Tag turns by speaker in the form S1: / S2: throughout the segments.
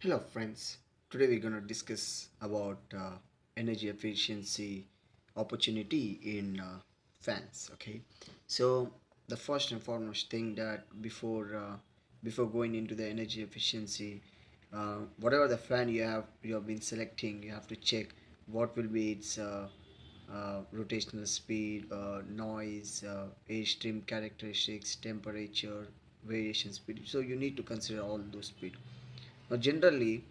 S1: Hello friends, today we're going to discuss about energy efficiency opportunity in fans. Okay, so the first and foremost thing that before going into the energy efficiency, whatever the fan you have been selecting, you have to check what will be its rotational speed, noise, age stream characteristics, temperature, variation speed. So you need to consider all those speed. Now generally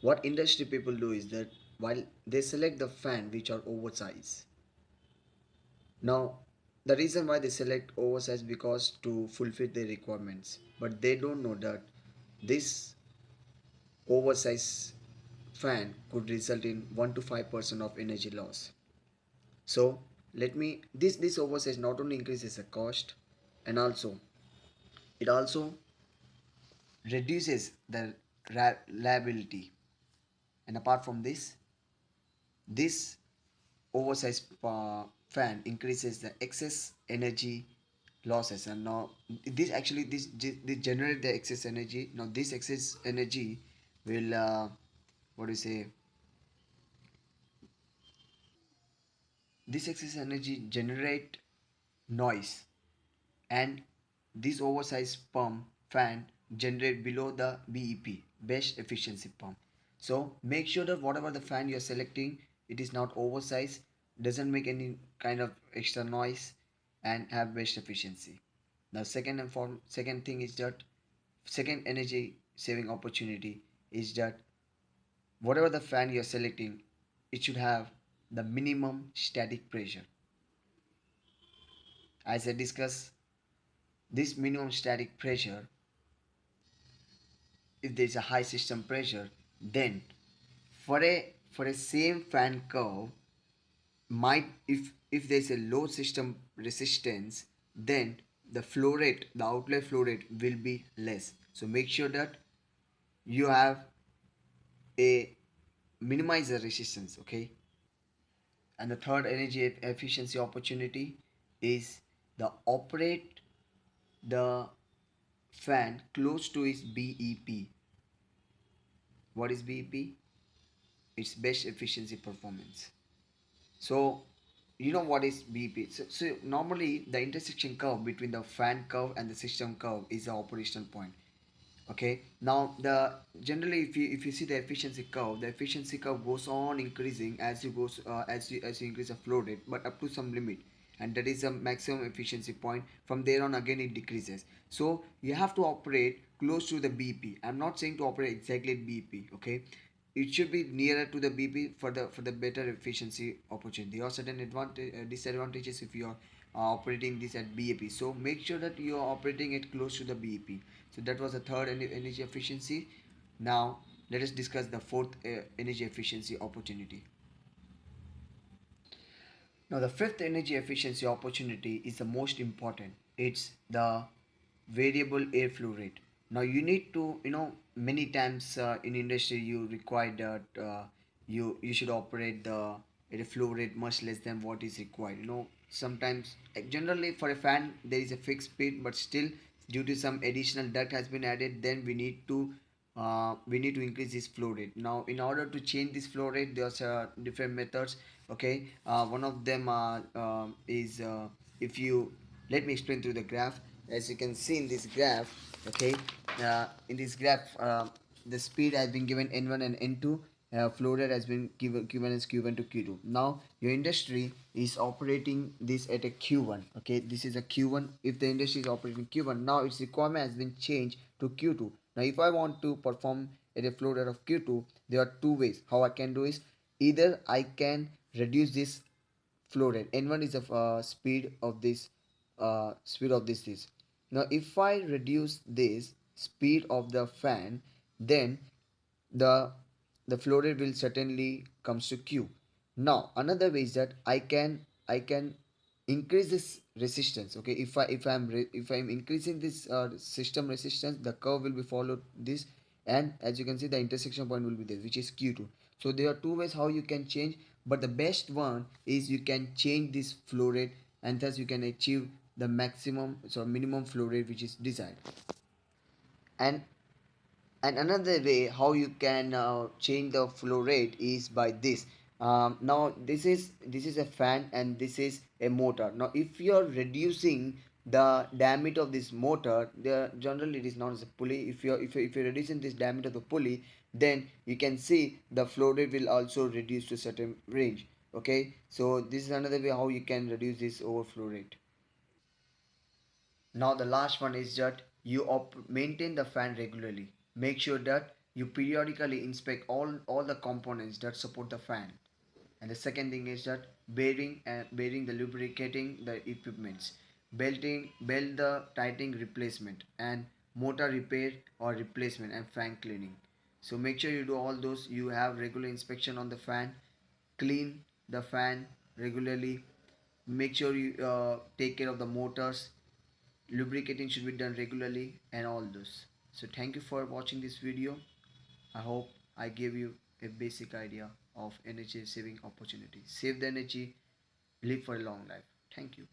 S1: what industry people do is that while they select the fan which are oversized. Now the reason why they select oversized because to fulfill their requirements, but they don't know that this oversized fan could result in 1 to 5% of energy loss. So let me this oversize not only increases the cost, and also it also reduces the reliability. And apart from this oversized fan increases the excess energy losses. And now this actually this generate the excess energy. Now this excess energy will what do you say, this excess energy generate noise, and this oversized pump fan generate below the BEP, best efficiency pump. So make sure that whatever the fan you're selecting, it is not oversized, doesn't make any kind of extra noise, and have best efficiency. Now second thing is that second energy saving opportunity is that whatever the fan you're selecting, it should have the minimum static pressure. As I discussed, this minimum static pressure, if there is a high system pressure, then for a same fan curve, might if there is a low system resistance, then the flow rate, the outlet flow rate will be less. So make sure that you have a minimizer resistance. Okay. And the third energy efficiency opportunity is the operate the fan close to its BEP. What is BEP? It's best efficiency performance. So you know what is BP. So normally the intersection curve between the fan curve and the system curve is the operational point. Okay, now the generally if you see the efficiency curve goes on increasing as you goes as you increase the flow rate, but up to some limit, and that is a maximum efficiency point. From there on again it decreases. So you have to operate close to the BP. I'm not saying to operate exactly at BP. Okay, it should be nearer to the BP for the better efficiency opportunity. There are certain advantage disadvantages if you are operating this at BAP. So make sure that you are operating it close to the BEP. So that was the third energy efficiency. Now let us discuss the fourth energy efficiency opportunity. Now the fifth energy efficiency opportunity is the most important. It's the variable airflow rate. Now you need to, many times in industry you require that you should operate the at a flow rate much less than what is required. Sometimes generally for a fan there is a fixed speed, but still due to some additional duct has been added, then we need to increase this flow rate. Now in order to change this flow rate, there's different methods. Okay, one of them is if you let me explain through the graph. As you can see in this graph, okay, in this graph, the speed has been given n1 and n2. Flow rate has been given as q1 to q2. Now your industry is operating this at a q1. Okay, this is a q1. If the industry is operating q1, now its requirement has been changed to q2. Now if I want to perform at a flow rate of q2, there are two ways how I can do is, either I can reduce this flow rate. N1 is the speed of this. Now if I reduce this speed of the fan, then the the flow rate will certainly comes to q. Now another way is that I can increase this resistance. Okay, if I'm increasing this system resistance, the curve will be followed this, and as you can see the intersection point will be there, which is q2. So there are two ways how you can change, but the best one is you can change this flow rate, and thus you can achieve the minimum flow rate which is desired. And And another way how you can change the flow rate is by this. Now this is a fan and this is a motor. Now if you are reducing the diameter of this motor, the generally it is known as a pulley. If you're reducing this diameter of the pulley, then you can see the flow rate will also reduce to a certain range. Okay, so this is another way how you can reduce this overflow rate. Now the last one is that you maintain the fan regularly. Make sure that you periodically inspect all the components that support the fan. And the second thing is that bearing the lubricating the equipments, belt the tightening replacement, and motor repair or replacement and fan cleaning. So make sure you do all those. You have regular inspection on the fan, clean the fan regularly. Make sure you take care of the motors. Lubricating should be done regularly and all those. So thank you for watching this video. I hope I gave you a basic idea of energy saving opportunity. Save the energy, live for a long life. Thank you.